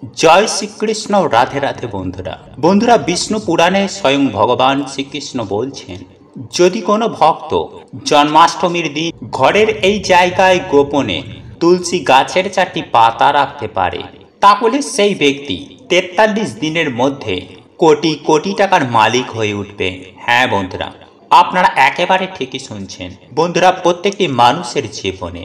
জয় শ্রীকৃষ্ণ। রাধে রাধে বন্ধুরা। বিষ্ণু পুরাণে স্বয়ং ভগবান শ্রীকৃষ্ণ বলছেন, যদি কোনো ভক্ত জন্মাষ্টমীর দিন ঘরের এই জায়গায় গোপনে তুলসী গাছের 4টি পাতা রাখতে পারে, তাহলে সেই ব্যক্তি 43 দিনের মধ্যে কোটি কোটি টাকার মালিক হয়ে উঠবে। হ্যাঁ বন্ধুরা, আপনারা একেবারে ঠিকই শুনছেন। বন্ধুরা, প্রত্যেকটি মানুষের জীবনে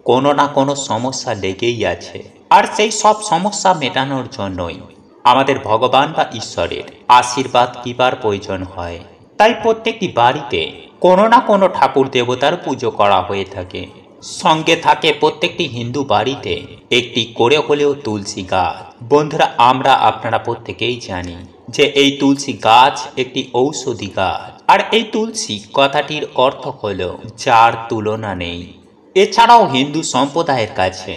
কোনো না কোনো সমস্যা লেগেই আছে, আর সেই সব সমস্যা মেটানোর জন্যই আমাদের ভগবান বা ঈশ্বরের আশীর্বাদ কিবার প্রয়োজন হয়। তাই প্রত্যেকটি বাড়িতে কোনো না কোনো ঠাকুর দেবতার পুজো করা হয়ে থাকে। সঙ্গে থাকে প্রত্যেকটি হিন্দু বাড়িতে একটি করে হলেও তুলসী গাছ। বন্ধুরা, আপনারা প্রত্যেকেই জানি যে এই তুলসী গাছ একটি ঔষধি গাছ, আর এই তুলসী কথাটির অর্থ হলো যার তুলনা নেই। এছাড়াও হিন্দু সম্প্রদায়ের কাছে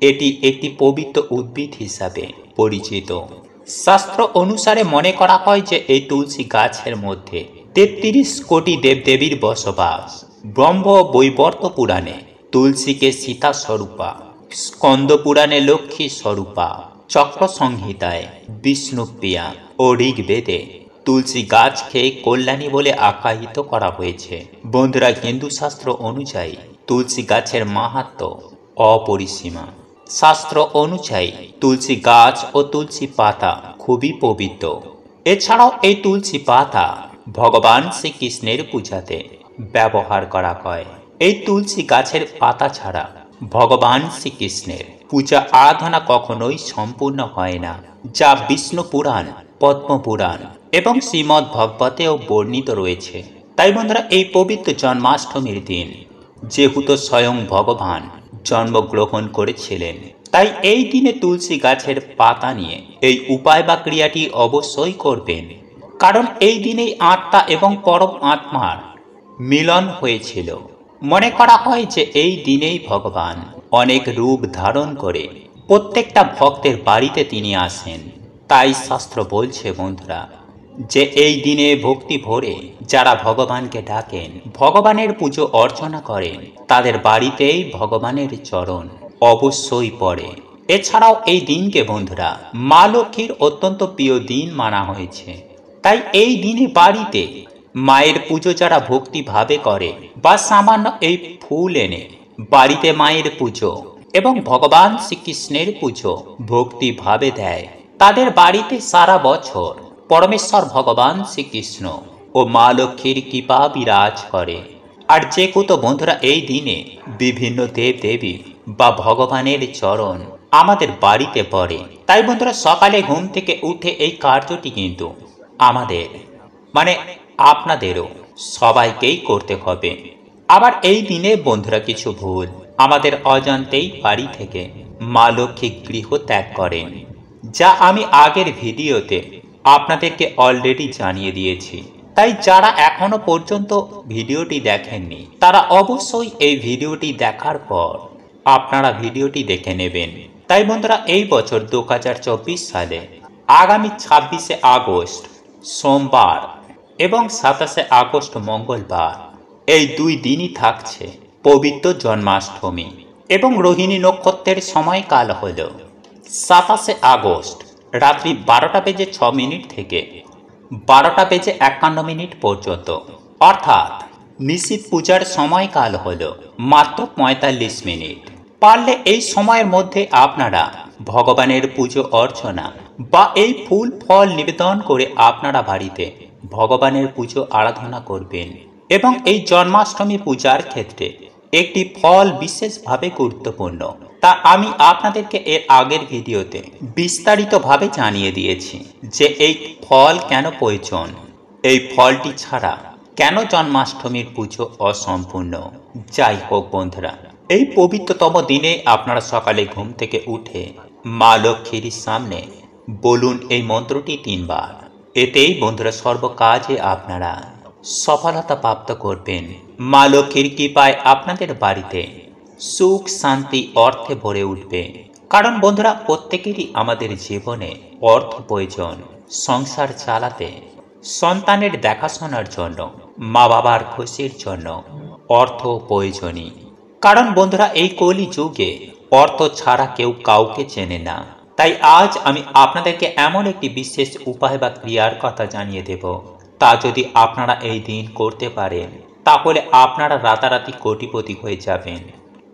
এটি একটি পবিত্র উদ্ভিদ হিসাবে পরিচিত। শাস্ত্র অনুসারে মনে করা হয় যে এই তুলসী গাছের মধ্যে 33 কোটি দেবদেবীর বসবাস। ব্রহ্ম বৈবর্ত পুরাণে তুলসীকে সীতা স্বরূপা, স্কন্দ পুরাণে লক্ষ্মী স্বরূপা, চক্র সংহিতায় বিষ্ণুপ্রিয়া ও ঋগ্বেদে তুলসী গাছকে কল্যাণী বলে আখ্যায়িত করা হয়েছে। বন্ধুরা, হিন্দু শাস্ত্র অনুযায়ী তুলসী গাছের মাহাত্ম্য অপরিসীমা। শাস্ত্র অনুযায়ী তুলসী গাছ ও তুলসী পাতা খুবই পবিত্র। এছাড়াও এই তুলসী পাতা ভগবান শ্রীকৃষ্ণের পূজাতে ব্যবহার করা হয়। এই তুলসী গাছের পাতা ছাড়া ভগবান শ্রীকৃষ্ণের পূজা আরাধনা কখনোই সম্পূর্ণ হয় না, যা বিষ্ণু পুরাণ, পদ্ম পুরাণ এবং শ্রীমদ্ ভগবতেও বর্ণিত রয়েছে। তাই বন্ধুরা, এই পবিত্র জন্মাষ্টমীর দিন যেহেতু স্বয়ং ভগবান জন্মগ্রহণ করেছিলেন, তাই এই দিনে তুলসী গাছের পাতা নিয়ে এই উপায় বা ক্রিয়াটি অবশ্যই করবেন। কারণ এই দিনেই আত্মা এবং পরম আত্মার মিলন হয়েছিল। মনে করা হয় যে এই দিনেই ভগবান অনেক রূপ ধারণ করে প্রত্যেকটা ভক্তের বাড়িতে তিনি আসেন। তাই শাস্ত্র বলছে বন্ধুরা, যে এই দিনে ভক্তি ভরে যারা ভগবানকে ডাকেন, ভগবানের পুজো অর্চনা করেন, তাদের বাড়িতেই ভগবানের চরণ অবশ্যই পড়ে। এছাড়াও এই দিনকে বন্ধুরা মা লক্ষ্মীর অত্যন্ত প্রিয় দিন মানা হয়েছে। তাই এই দিনে বাড়িতে মায়ের পুজো যারা ভক্তিভাবে করে, বা সামান্য এই ফুল এনে বাড়িতে মায়ের পুজো এবং ভগবান শ্রীকৃষ্ণের পুজো ভক্তিভাবে দেয়, তাদের বাড়িতে সারা বছর পরমেশ্বর ভগবান শ্রীকৃষ্ণ ও মা লক্ষ্মীর কৃপা বিরাজ করে। আর যে কত বন্ধুরা এই দিনে বিভিন্ন দেব দেবী বা ভগবানের চরণ আমাদের বাড়িতে পড়ে। তাই বন্ধুরা, সকালে ঘুম থেকে উঠে এই কার্যটি কিন্তু আমাদের আপনাদেরও সবাইকেই করতে হবে। আবার এই দিনে বন্ধুরা কিছু ভুল আমাদের অজান্তেই বাড়ি থেকে মা লক্ষ্মী গৃহ ত্যাগ করেন, যা আমি আগের ভিডিওতে আপনাদেরকে অলরেডি জানিয়ে দিয়েছি। তাই যারা এখনো পর্যন্ত ভিডিওটি দেখেননি, তারা অবশ্যই এই ভিডিওটি দেখার পর আপনারা ভিডিওটি দেখে নেবেন। তাই বন্ধুরা, এই বছর 2024 সালে আগামী 26শে আগস্ট সোমবার এবং 27শে আগস্ট মঙ্গলবার, এই 2 দিনই থাকছে পবিত্র জন্মাষ্টমী। এবং রোহিণী নক্ষত্রের সময়কাল হল 27শে আগস্ট রাত্রি 12টা বেজে 6 মিনিট থেকে 12টা বেজে 51 পর্যন্ত, অর্থাৎ নিশীথ পূজার সময়কাল হল মাত্র 45 মিনিট। পারলে এই সময়ের মধ্যে আপনারা ভগবানের পুজো অর্চনা বা এই ফুল ফল নিবেদন করে আপনারা বাড়িতে ভগবানের পুজো আরাধনা করবেন। এবং এই জন্মাষ্টমী পূজার ক্ষেত্রে একটি ফল বিশেষভাবে গুরুত্বপূর্ণ, তা আমি আপনাদেরকে এর আগের ভিডিওতে বিস্তারিতভাবে জানিয়ে দিয়েছি যে এই ফল কেন প্রয়োজন, এই ফলটি ছাড়া কেন জন্মাষ্টমীর পুজো অসম্পূর্ণ। যাই হোক বন্ধুরা, এই পবিত্রতম দিনে আপনারা সকালে ঘুম থেকে উঠে মা লক্ষ্মীর সামনে বলুন এই মন্ত্রটি 3 বার। এতেই বন্ধুরা সর্বকাজে আপনারা সফলতা প্রাপ্ত করবেন। মা লক্ষ্মীর কৃপায় আপনাদের বাড়িতে সুখ শান্তি অর্থে ভরে উঠবে। কারণ বন্ধুরা, প্রত্যেকেরই আমাদের জীবনে অর্থ প্রয়োজন, সংসার চালাতে, সন্তানের দেখাশোনার জন্য, মা বাবার খুশির জন্য অর্থ প্রয়োজনীয়। কারণ বন্ধুরা, এই কলি যুগে অর্থ ছাড়া কেউ কাউকে চেনে না। তাই আজ আমি আপনাদেরকে এমন একটি বিশেষ উপায় বা ক্রিয়ার কথা জানিয়ে দেব, তা যদি আপনারা এই দিন করতে পারেন তাহলে আপনারা রাতারাতি কোটিপতি হয়ে যাবেন।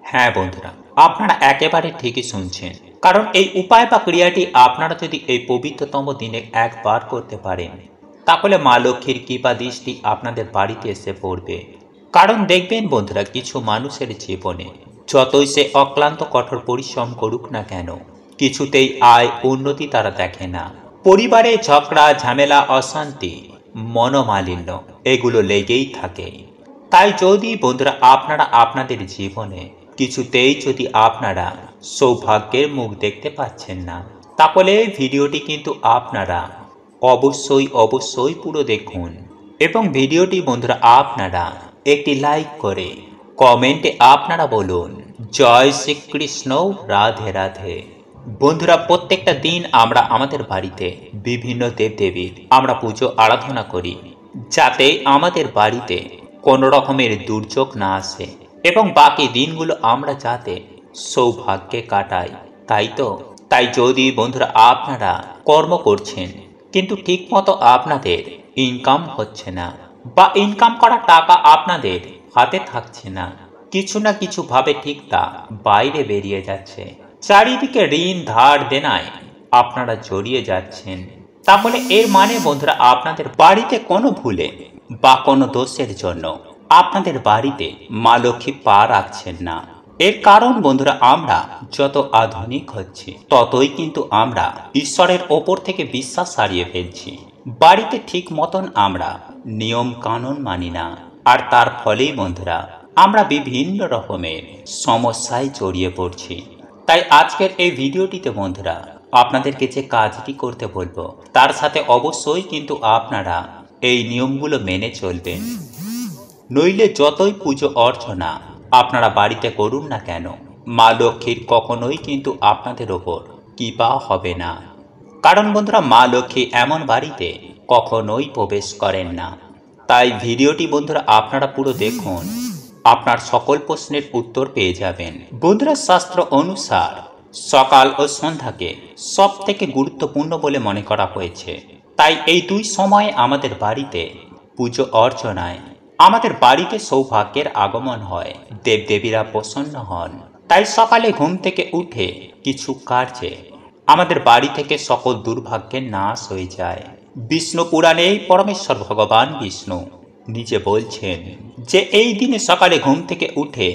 হ্যাঁ বন্ধুরা, আপনারা একেবারে ঠিকই শুনছেন, কারণ এই উপায় বা ক্রিয়াটি আপনারা যদি এই পবিত্রতম দিনে একবার করতে পারেন তাহলে মা লক্ষ্মীর কৃপা দৃষ্টি আপনাদের বাড়িতে এসে পড়বে। কারণ দেখবেন বন্ধুরা, কিছু মানুষের জীবনে যতই সে অক্লান্ত কঠোর পরিশ্রম করুক না কেন, কিছুতেই আয় উন্নতি তারা দেখে না। পরিবারে ঝগড়া, ঝামেলা, অশান্তি, মনোমালিন্য এগুলো লেগেই থাকে। তাই যদি বন্ধুরা আপনারা আপনাদের জীবনে কিছুতেই যদি আপনারা সৌভাগ্যের মুখ দেখতে পাচ্ছেন না, তাহলে ভিডিওটি কিন্তু আপনারা অবশ্যই পুরো দেখুন এবং ভিডিওটি বন্ধুরা আপনারা একটি লাইক করে কমেন্টে আপনারা বলুন জয় শ্রীকৃষ্ণ, রাধে রাধে। বন্ধুরা, প্রত্যেকটা দিন আমরা আমাদের বাড়িতে বিভিন্ন দেবদেবীর আমরা পুজো আরাধনা করি, যাতে আমাদের বাড়িতে কোনো রকমের দুর্যোগ না আসে এবং বাকি দিনগুলো আমরা যাতে সৌভাগ্যে কাটাই। তাই যদি বন্ধুরা আপনারা কর্ম করছেন কিন্তু ঠিকমতো আপনাদের ইনকাম হচ্ছে না বা ইনকাম করা টাকা আপনাদের হাতে থাকছে না, কিছু না কিছু ভাবে ঠিক তা বাইরে বেরিয়ে যাচ্ছে, চারিদিকে ঋণ ধার দেনায় আপনারা জড়িয়ে যাচ্ছেন, তাহলে এর মানে বন্ধুরা আপনাদের বাড়িতে কোনো ভুলে বা কোনো দোষের জন্য আপনাদের বাড়িতে মা লক্ষ্মী পা রাখছেন না। এর কারণ বন্ধুরা, আমরা যত আধুনিক হচ্ছি ততই কিন্তু আমরা ঈশ্বরের ওপর থেকে বিশ্বাস হারিয়ে ফেলছি। বাড়িতে ঠিক মতন আমরা নিয়ম কানুন মানি না, আর তার ফলেই বন্ধুরা আমরা বিভিন্ন রকমের সমস্যায় জড়িয়ে পড়ছি। তাই আজকের এই ভিডিওটিতে বন্ধুরা আপনাদেরকে যে কাজটি করতে বলবো তার সাথে অবশ্যই কিন্তু আপনারা এই নিয়মগুলো মেনে চলবেন, নইলে যতই পুজো অর্চনা আপনারা বাড়িতে করুন না কেন, মা লক্ষ্মীর কখনোই কিন্তু আপনাদের ওপর কৃপা হবে না। কারণ বন্ধুরা, মা লক্ষ্মী এমন বাড়িতে কখনোই প্রবেশ করেন না। তাই ভিডিওটি বন্ধুরা আপনারা পুরো দেখুন, আপনার সকল প্রশ্নের উত্তর পেয়ে যাবেন। বন্ধুরা, শাস্ত্র অনুসার সকাল ও সন্ধ্যাকে সব থেকে গুরুত্বপূর্ণ বলে মনে করা হয়েছে। তাই এই দুই সময়ে আমাদের বাড়িতে পুজো অর্চনায় আমাদের বাড়িতে সৌভাগ্যের আগমন হয়, দেবদেবীরা প্রসন্ন হন। তাই সকালে ঘুম থেকে উঠে কিছু কার্যে আমাদের বাড়ি থেকে সকল দুর্ভাগ্যের নাশ হয়ে যায়। বিষ্ণু পুরাণে পরমেশ্বর ভগবান বিষ্ণু নিজে বলছেন যে এই দিনে সকালে ঘুম থেকে উঠে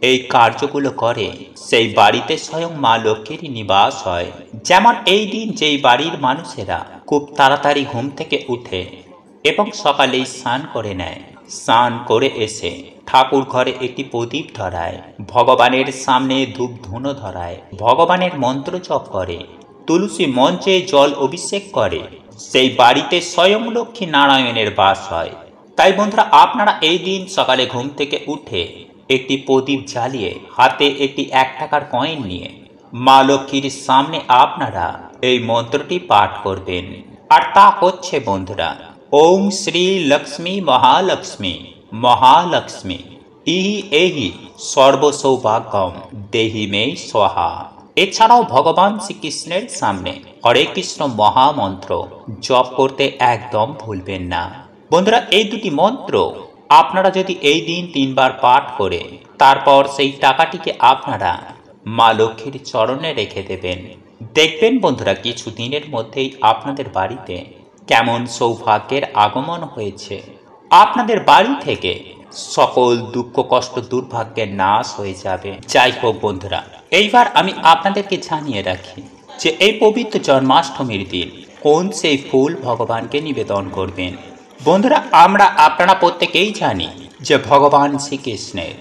এই কার্যগুলো করে সেই বাড়িতে স্বয়ং মা লক্ষ্মীর নিবাস হয়। যেমন এই দিন যেই বাড়ির মানুষেরা খুব তাড়াতাড়ি ঘুম থেকে উঠে এবং সকালেই স্নান করে নেয়, স্নান করে এসে ঠাকুর ঘরে একটি প্রদীপ ধরায়, ভগবানের সামনে ধূপ ধুনো ধরায়, ভগবানের মন্ত্র জপ করে, তুলসী মঞ্চে জল অভিষেক করে, সেই বাড়িতে স্বয়ং লক্ষ্মী নারায়ণের বাস হয়। তাই বন্ধুরা আপনারা এই দিন সকালে ঘুম থেকে উঠে একটি প্রদীপ জ্বালিয়ে হাতে একটি 1 টাকার কয়েন নিয়ে মা লক্ষ্মীর সামনে আপনারা এই মন্ত্রটি পাঠ করবেন। আর তা হচ্ছে বন্ধুরা, ওম শ্রী লক্ষ্মী মহালক্ষ্মী মহালক্ষ্মী ইহি এহি সর্ব সৌভাগ্যম দেহি মে স্বাহা। এছাড়াও ভগবান শ্রীকৃষ্ণের সামনে হরে কৃষ্ণ মহামন্ত্র জপ করতে একদম ভুলবেন না। বন্ধুরা, এই দুটি মন্ত্র আপনারা যদি এই দিন 3 বার পাঠ করে তারপর সেই টাকাটিকে আপনারা মা লক্ষ্মীর চরণে রেখে দেবেন, দেখবেন বন্ধুরা কিছু দিনের মধ্যেই আপনাদের বাড়িতে কেমন সৌভাগ্যের আগমন হয়েছে। আপনাদের বাড়ি থেকে সকল দুঃখ কষ্ট দুর্ভাগ্যের নাশ হয়ে যাবে। যাই হোক বন্ধুরা, এইবার আমি আপনাদেরকে জানিয়ে রাখি যে এই পবিত্র জন্মাষ্টমীর দিন কোন সেই ফুল ভগবানকে নিবেদন করবেন। বন্ধুরা, আপনারা প্রত্যেকেই জানি যে ভগবান শ্রীকৃষ্ণের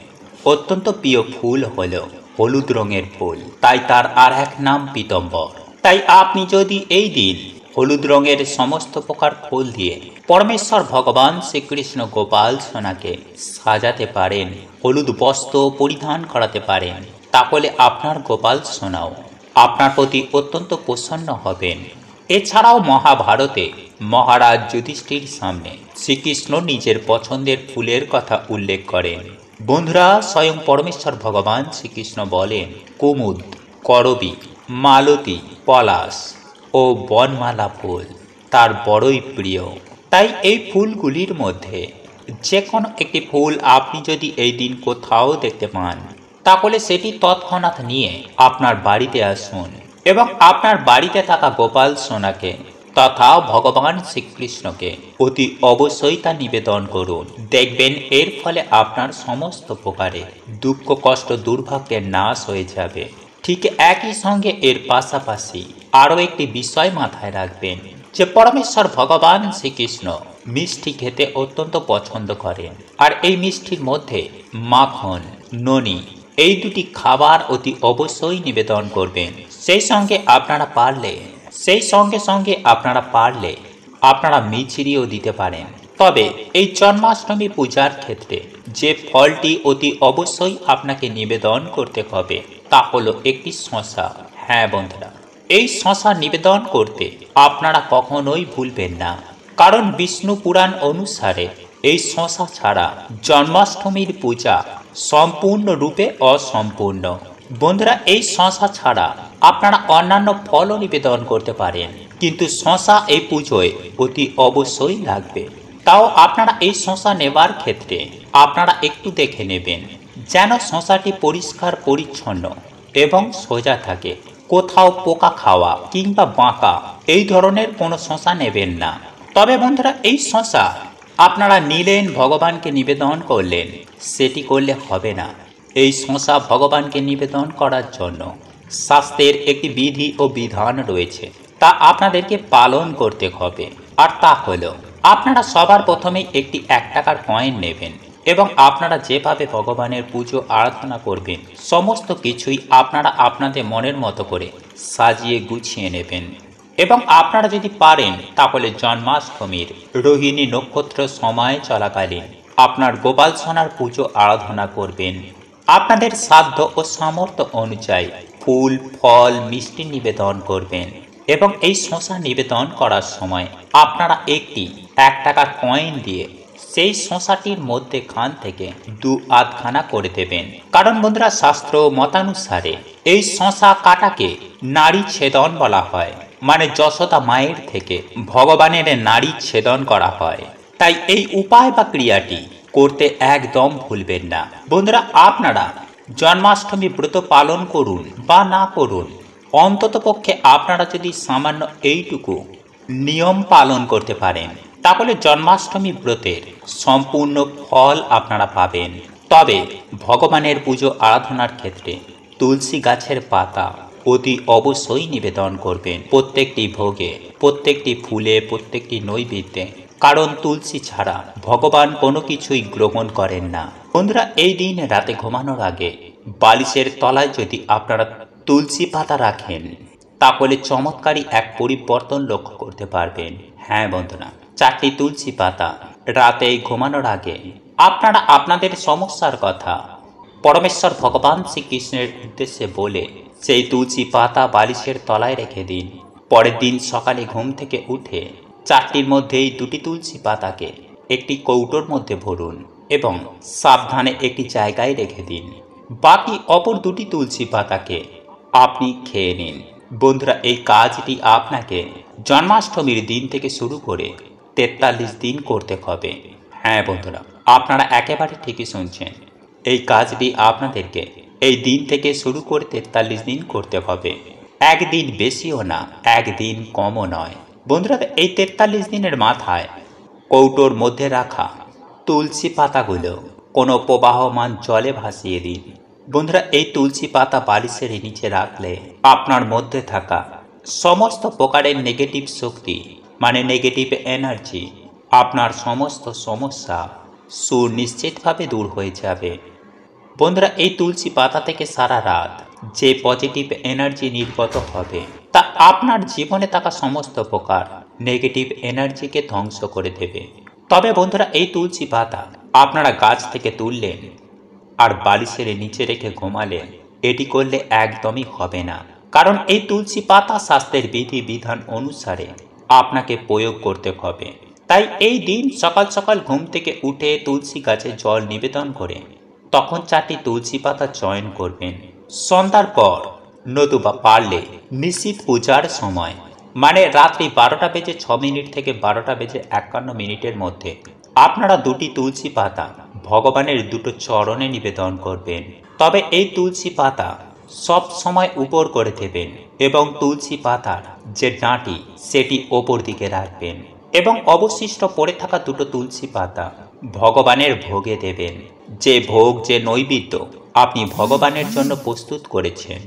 অত্যন্ত প্রিয় ফুল হল হলুদ রঙের ফুল, তাই তার আর এক নাম পীতাম্বর। তাই আপনি যদি এই দিন হলুদ রঙের সমস্ত প্রকার ফুল দিয়ে পরমেশ্বর ভগবান শ্রীকৃষ্ণ গোপাল সোনাকে সাজাতে পারেন, হলুদ বস্ত্র পরিধান করাতে পারেন, তাহলে আপনার গোপাল সোনাও আপনার প্রতি অত্যন্ত প্রসন্ন হবেন। এছাড়াও মহাভারতে মহারাজ যুধিষ্ঠির সামনে শ্রীকৃষ্ণ নিজের পছন্দের ফুলের কথা উল্লেখ করেন। বন্ধুরা, স্বয়ং পরমেশ্বর ভগবান শ্রীকৃষ্ণ বলেন কুমুদ, করবী, মালতী, পলাশ ও বনমালা ফুল তার বড়ই প্রিয়। তাই এই ফুলগুলির মধ্যে যে কোনো একটি ফুল আপনি যদি এই দিন কোথাও দেখতে পান, তাহলে সেটি তৎক্ষণাৎ নিয়ে আপনার বাড়িতে আসুন এবং আপনার বাড়িতে থাকা গোপাল সোনাকে তথা ভগবান শ্রীকৃষ্ণকে অতি অবশ্যই তা নিবেদন করুন। দেখবেন এর ফলে আপনার সমস্ত প্রকারের দুঃখ কষ্ট দুর্ভাগ্যের নাশ হয়ে যাবে। ঠিক একই সঙ্গে এর পাশাপাশি আরও একটি বিষয় মাথায় রাখবেন যে পরমেশ্বর ভগবান শ্রীকৃষ্ণ মিষ্টি খেতে অত্যন্ত পছন্দ করেন, আর এই মিষ্টির মধ্যে মাখন, ননি এই দুটি খাবার অতি অবশ্যই নিবেদন করবেন। সেই সঙ্গে আপনারা পারলে আপনারা মিছরিও দিতে পারেন। তবে এই জন্মাষ্টমী পূজার ক্ষেত্রে যে ফলটি অতি অবশ্যই আপনাকে নিবেদন করতে হবে তা হলো একটি শসা। হ্যাঁ বন্ধুরা, এই শসা নিবেদন করতে আপনারা কখনোই ভুলবেন না, কারণ বিষ্ণু পুরাণ অনুসারে এই শসা ছাড়া জন্মাষ্টমীর পূজা সম্পূর্ণরূপে অসম্পূর্ণ। বন্ধুরা, এই শসা ছাড়া আপনারা অন্যান্য ফলও নিবেদন করতে পারেন, কিন্তু শসা এই পুজোয় অতি অবশ্যই লাগবে। তাও আপনারা এই শসা নেবার ক্ষেত্রে আপনারা একটু দেখে নেবেন যেন শসাটি পরিষ্কার পরিচ্ছন্ন এবং সোজা থাকে। কোথাও পোকা খাওয়া কিংবা বাঁকা এই ধরনের কোনো শসা নেবেন না। তবে বন্ধুরা, এই শসা আপনারা নিলেন, ভগবানকে নিবেদন করলেন, সেটি করলে হবে না। এই শসা ভগবানকে নিবেদন করার জন্য শাস্ত্রের একটি বিধি ও বিধান রয়েছে, তা আপনাদেরকে পালন করতে হবে। আর তা হলো, আপনারা সবার প্রথমেই একটি 1 টাকার কয়েন নেবেন এবং আপনারা যেভাবে ভগবানের পুজো আরাধনা করবেন সমস্ত কিছুই আপনারা আপনাদের মনের মতো করে সাজিয়ে গুছিয়ে নেবেন। এবং আপনারা যদি পারেন তাহলে জন্মাষ্টমীর রোহিণী নক্ষত্র সময় চলাকালীন আপনার গোপাল সোনার পুজো আরাধনা করবেন। আপনাদের সাধ্য ও সামর্থ্য অনুযায়ী ফুল, ফল, মিষ্টি নিবেদন করবেন এবং এই শসা নিবেদন করার সময় আপনারা একটি 1 টাকার কয়েন দিয়ে সেই শসাটির মধ্যে খান থেকে 2 আধখানা করে দেবেন। কারণ বন্ধুরা, শাস্ত্র মতানুসারে এই শসা কাটাকে নারী ছেদন বলা হয়, মানে যশোদা মায়ের থেকে ভগবানের নারী ছেদন করা হয়। তাই এই উপায় বা ক্রিয়াটি করতে একদম ভুলবেন না। বন্ধুরা, আপনারা জন্মাষ্টমী ব্রত পালন করুন বা না করুন, অন্তত পক্ষে আপনারা যদি সামান্য এইটুকু নিয়ম পালন করতে পারেন তাহলে জন্মাষ্টমী ব্রতের সম্পূর্ণ ফল আপনারা পাবেন। তবে ভগবানের পুজো আরাধনার ক্ষেত্রে তুলসী গাছের পাতা অতি অবশ্যই নিবেদন করবেন প্রত্যেকটি ভোগে, প্রত্যেকটি ফুলে, প্রত্যেকটি নৈবেদ্যে, কারণ তুলসী ছাড়া ভগবান কোনো কিছুই গ্রহণ করেন না। বন্ধুরা, এই দিন রাতে ঘুমানোর আগে বালিশের তলায় যদি আপনারা তুলসী পাতা রাখেন তাহলে চমৎকারী এক পরিবর্তন লক্ষ্য করতে পারবেন। হ্যাঁ বন্ধুরা, 4টি তুলসী পাতা রাতে ঘুমানোর আগে আপনারা আপনাদের সমস্যার কথা পরমেশ্বর ভগবান শ্রীকৃষ্ণের উদ্দেশ্যে বলে সেই তুলসী পাতা বালিশের তলায় রেখে দিন। পরের দিন সকালে ঘুম থেকে উঠে 4টির মধ্যেই 2টি তুলসী পাতাকে একটি কৌটোর মধ্যে ভরুন এবং সাবধানে একটি জায়গায় রেখে দিন। বাকি অপর 2টি তুলসী পাতাকে আপনি খেয়ে নিন। বন্ধুরা, এই কাজটি আপনাকে জন্মাষ্টমীর দিন থেকে শুরু করে 43 দিন করতে হবে। হ্যাঁ বন্ধুরা, আপনারা একেবারে ঠিকই শুনছেন, এই কাজটি আপনাদেরকে এই দিন থেকে শুরু করে 43 দিন করতে হবে। একদিন বেশিও না, একদিন কমও নয়। বন্ধুরা, এই 43 দিনের মাথায় কৌটোর মধ্যে রাখা তুলসী পাতাগুলো কোনো প্রবাহমান জলে ভাসিয়ে দিন। বন্ধুরা, এই তুলসী পাতা বালিশের নিচে রাখলে আপনার মধ্যে থাকা সমস্ত প্রকারের নেগেটিভ শক্তি, মানে নেগেটিভ এনার্জি, আপনার সমস্ত সমস্যা সুনিশ্চিতভাবে দূর হয়ে যাবে। বন্ধুরা, এই তুলসী পাতা থেকে সারা রাত যে পজিটিভ এনার্জি নির্গত হবে তা আপনার জীবনে থাকা সমস্ত প্রকার নেগেটিভ এনার্জিকে ধ্বংস করে দেবে। তবে বন্ধুরা, এই তুলসী পাতা আপনারা গাছ থেকে তুললেন আর বালিশের নিচে রেখে ঘুমালেন, এটি করলে একদমই হবে না। কারণ এই তুলসী পাতা শাস্ত্রের বিধি বিধান অনুসারে আপনাকে প্রয়োগ করতে হবে। তাই এই দিন সকাল সকাল ঘুম থেকে উঠে তুলসী গাছে জল নিবেদন করে তখন 4টি তুলসী পাতা চয়ন করবেন। সন্ধ্যার পর নতুবা পারলে নিশ্চিত পূজার সময় মানে রাত্রি 12:06 থেকে 12:51 মধ্যে আপনারা দুটি তুলসী পাতা ভগবানের দুটো চরণে নিবেদন করবেন। তবে এই তুলসী পাতা সব সময় উপর করে দেবেন এবং তুলসী পাতার যে ডাঁটি সেটি ওপর দিকে রাখবেন এবং অবশিষ্ট পড়ে থাকা দুটো তুলসী পাতা ভগবানের ভোগে দেবেন। যে ভোগ, যে নৈবেদ্য আপনি ভগবানের জন্য প্রস্তুত করেছেন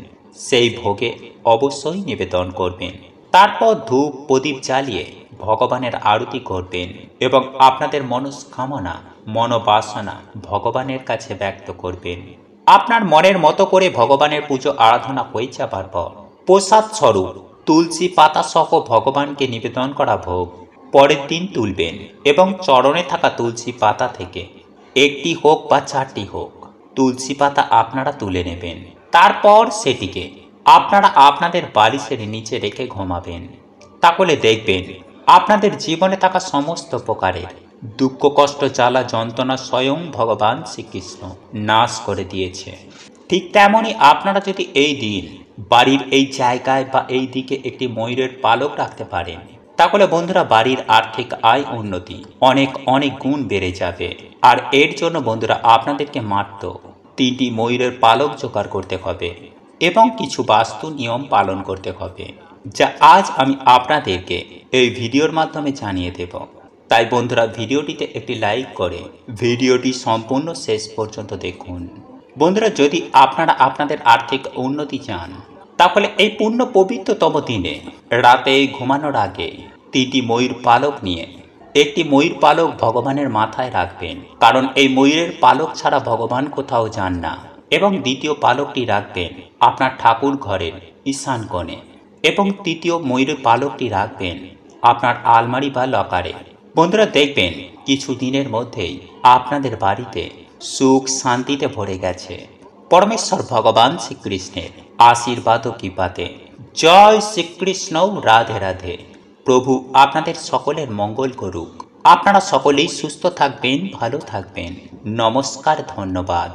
সেই ভোগে অবশ্যই নিবেদন করবেন। তারপর ধূপ প্রদীপ জ্বালিয়ে ভগবানের আরতি করবেন এবং আপনাদের মনস্কামনা মনোবাসনা ভগবানের কাছে ব্যক্ত করবেন। আপনার মনের মতো করে ভগবানের পুজো আরাধনা হয়ে যাবার পর প্রসাদ স্বরূপ তুলসী পাতা সহ ভগবানকে নিবেদন করা ভোগ পরের দিন তুলবেন এবং চরণে থাকা তুলসী পাতা থেকে একটি হোক বা 4টি হোক তুলসী পাতা আপনারা তুলে নেবেন। তারপর সেটিকে আপনারা আপনাদের বালিশের নিচে রেখে ঘুমাবেন। তাহলে দেখবেন আপনাদের জীবনে থাকা সমস্ত প্রকারের দুঃখ কষ্ট জ্বালা যন্ত্রণা স্বয়ং ভগবান শ্রীকৃষ্ণ নাশ করে দিয়েছে। ঠিক তেমনই আপনারা যদি এই দিন বাড়ির এই জায়গায় বা এই দিকে একটি ময়ূরের পালক রাখতে পারেন তাহলে বন্ধুরা বাড়ির আর্থিক আয় উন্নতি অনেক অনেক গুণ বেড়ে যাবে। আর এর জন্য বন্ধুরা আপনাদেরকে মাত্র 3টি ময়ূরের পালক জোগাড় করতে হবে এবং কিছু বাস্তু নিয়ম পালন করতে হবে, যা আজ আমি আপনাদেরকে এই ভিডিওর মাধ্যমে জানিয়ে দেব। তাই বন্ধুরা ভিডিওটিতে একটি লাইক করে ভিডিওটি সম্পূর্ণ শেষ পর্যন্ত দেখুন। বন্ধুরা যদি আপনারা আপনাদের আর্থিক উন্নতি চান তাহলে এই পূর্ণ পবিত্রতম দিনে রাতে ঘুমানোর আগে 3টি ময়ূর পালক নিয়ে একটি ময়ূর পালক ভগবানের মাথায় রাখবেন, কারণ এই ময়ূরের পালক ছাড়া ভগবান কোথাও যান না। এবং দ্বিতীয় পালকটি রাখবেন আপনার ঠাকুর ঘরের ঈশান কোণে এবং তৃতীয় ময়ূরের পালকটি রাখবেন আপনার আলমারি বা লকারে। বন্ধুরা দেখবেন কিছু দিনের মধ্যেই আপনাদের বাড়িতে সুখ শান্তিতে ভরে গেছে। পরমেশ্বর ভগবান শ্রীকৃষ্ণের আশীর্বাদ ও কৃপাতে। জয় শ্রীকৃষ্ণ। রাধে রাধে। প্রভু আপনাদের সকলের মঙ্গল করুক। আপনারা সকলেই সুস্থ থাকবেন, ভালো থাকবেন। নমস্কার, ধন্যবাদ।